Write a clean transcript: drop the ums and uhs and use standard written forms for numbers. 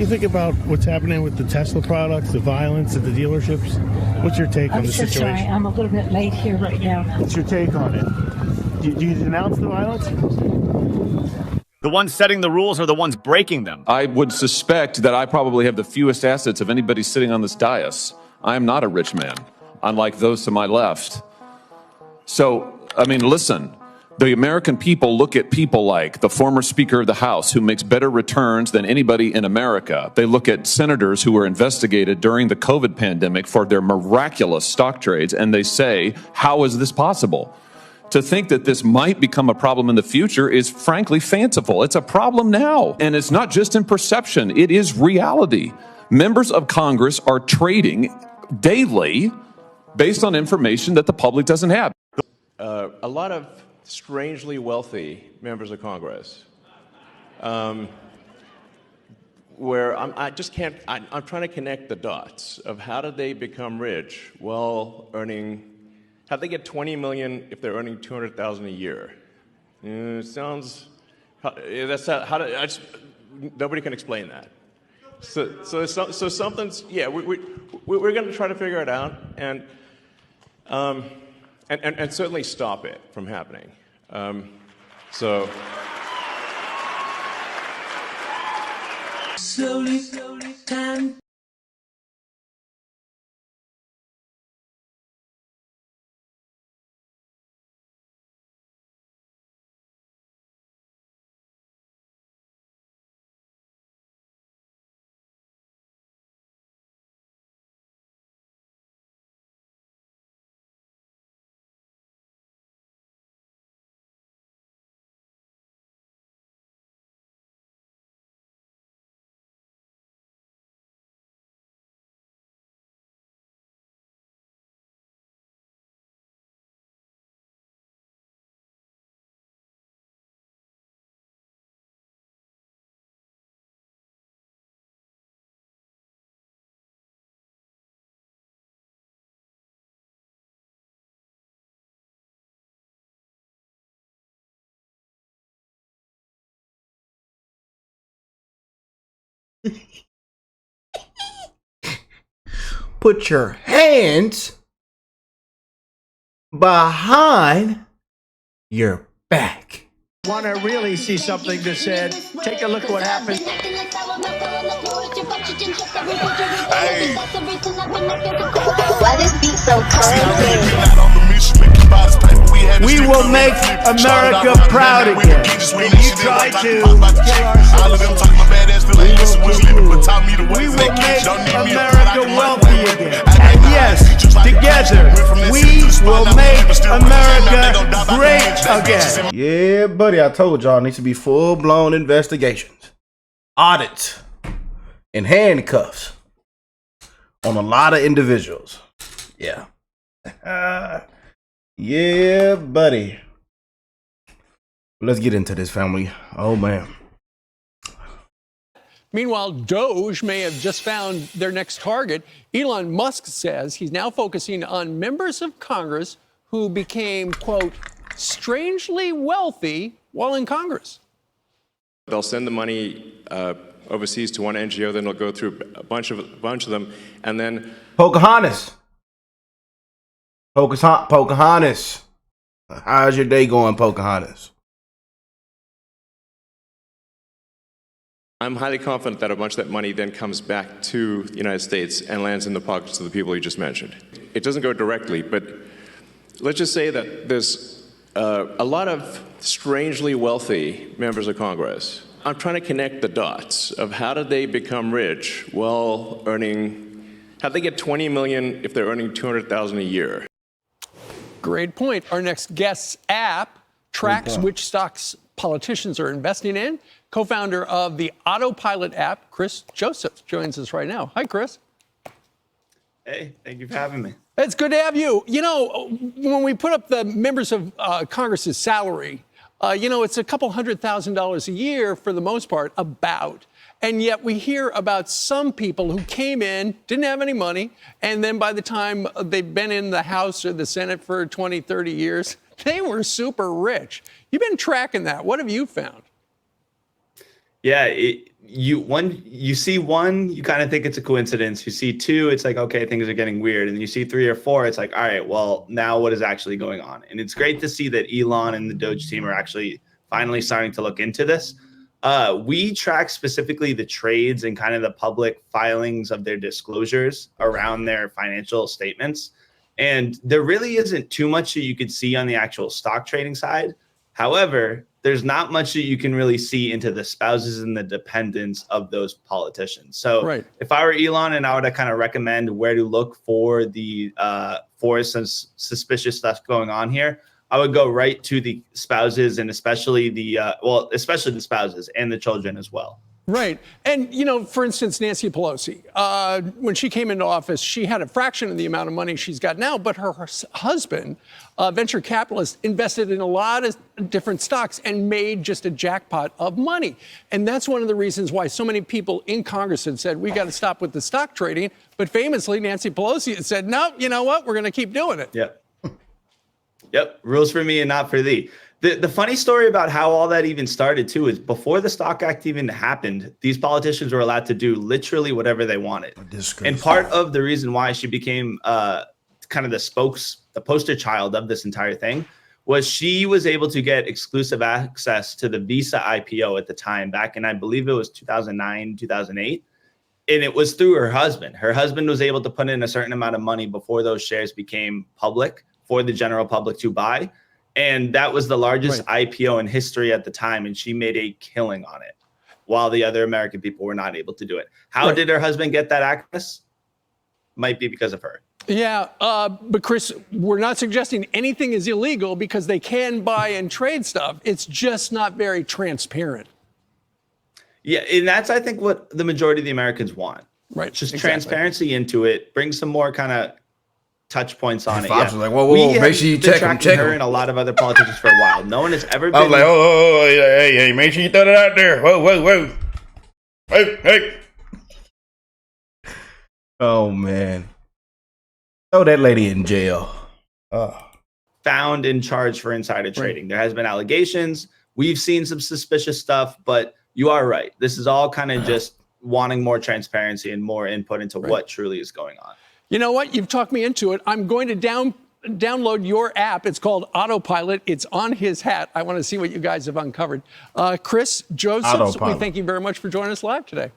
you think about what's happening with the Tesla products, the violence at the dealerships? What's your take on the situation? I'm so sorry, I'm a little bit late here right now. What's your take on it? Do you denounce the violence? The ones setting the rules are the ones breaking them. I would suspect that I probably have the fewest assets of anybody sitting on this dais. I am not a rich man, unlike those to my left. So, I mean, listen, the American people look at people like the former Speaker of the House, who makes better returns than anybody in America. They look at senators who were investigated during the COVID pandemic for their miraculous stock trades, and they say, how is this possible? To think that this might become a problem in the future is frankly fanciful. It's a problem now. And it's not just in perception, it is reality. Members of Congress are trading daily based on information that the public doesn't have. A lot of strangely wealthy members of Congress, where I'm trying to connect the dots of how did they become rich while earning. How'd they get 20 million if they're earning 200,000 a year? It sounds. Nobody can explain that. So something's. Yeah, we're going to try to figure it out and certainly stop it from happening. Slowly, time. Put your hands behind your back. Want to really see something that said, take a look at what happened. Why this beat so cold? We will make America proud again. And you try to kill our citizens. We will make America wealthy again. And yes, together, we will make America great again. Yeah, buddy, I told y'all needs to be full-blown investigations, audits, and handcuffs on a lot of individuals. Yeah. Yeah, buddy. Let's get into this, family. Oh, man. Meanwhile, Doge may have just found their next target. Elon Musk says he's now focusing on members of Congress who became, quote, strangely wealthy while in Congress. They'll send the money overseas to one NGO, then they'll go through a bunch of them, and then Pocahontas. How's your day going, Pocahontas? I'm highly confident that a bunch of that money then comes back to the United States and lands in the pockets of the people you just mentioned. It doesn't go directly, but let's just say that there's a lot of strangely wealthy members of Congress. I'm trying to connect the dots of how did they become rich while earning, how'd they get 20 million if they're earning 200,000 a year? Great point. Our next guest's app tracks which stocks politicians are investing in. Co-founder of the Autopilot app, Chris Joseph, joins us right now. Hi, Chris. Hey, thank you for having me. It's good to have you. You know, when we put up the members of Congress's salary, it's a couple $100,000 a year for the most part, about. And yet we hear about some people who came in, didn't have any money, and then by the time they've been in the House or the Senate for 20, 30 years, they were super rich. You've been tracking that. What have you found? Yeah, you see one, you kind of think it's a coincidence. You see two, it's like, okay, things are getting weird. And you see three or four, it's like, all right, well, now what is actually going on? And it's great to see that Elon and the Doge team are actually finally starting to look into this. We track specifically the trades and kind of the public filings of their disclosures around their financial statements. And there really isn't too much that you could see on the actual stock trading side. However, there's not much that you can really see into the spouses and the dependents of those politicians. So if I were Elon and I would kind of recommend where to look for the for some suspicious stuff going on here, I would go right to the spouses and especially the especially the spouses and the children as well. Right. And, you know, for instance, Nancy Pelosi, when she came into office, she had a fraction of the amount of money she's got now, but her husband, venture capitalist, invested in a lot of different stocks and made just a jackpot of money. And that's one of the reasons why so many people in Congress had said, we got to stop with the stock trading. But famously, Nancy Pelosi had said, no, you know what? We're going to keep doing it. Yep. Yep. Rules for me and not for thee. The funny story about how all that even started, too, is before the Stock Act even happened, these politicians were allowed to do literally whatever they wanted. And part of the reason why she became kind of the poster child of this entire thing was she was able to get exclusive access to the Visa IPO at the time, back in, I believe it was 2009, 2008. And it was through her husband. Her husband was able to put in a certain amount of money before those shares became public for the general public to buy. And that was the largest IPO in history at the time. And she made a killing on it while the other American people were not able to do it. How did her husband get that access? Might be because of her. Yeah, but Chris, we're not suggesting anything is illegal because they can buy and trade stuff. It's just not very transparent. Yeah, and that's, I think, what the majority of the Americans want. Right. Just transparency into it, bring some more kind of touch points on it. I was like, whoa, make sure you check her and a lot of other politicians for a while. No one has ever been. I was like, oh, hey, make sure you throw that out there. Whoa. Hey. Oh, man. Throw that lady in jail. Found in charge for insider trading. There has been allegations. We've seen some suspicious stuff, but you are right. This is all kind of just wanting more transparency and more input into what truly is going on. You know what? You've talked me into it. I'm going to download your app. It's called Autopilot. It's on his hat. I want to see what you guys have uncovered. Chris Joseph, we thank you very much for joining us live today.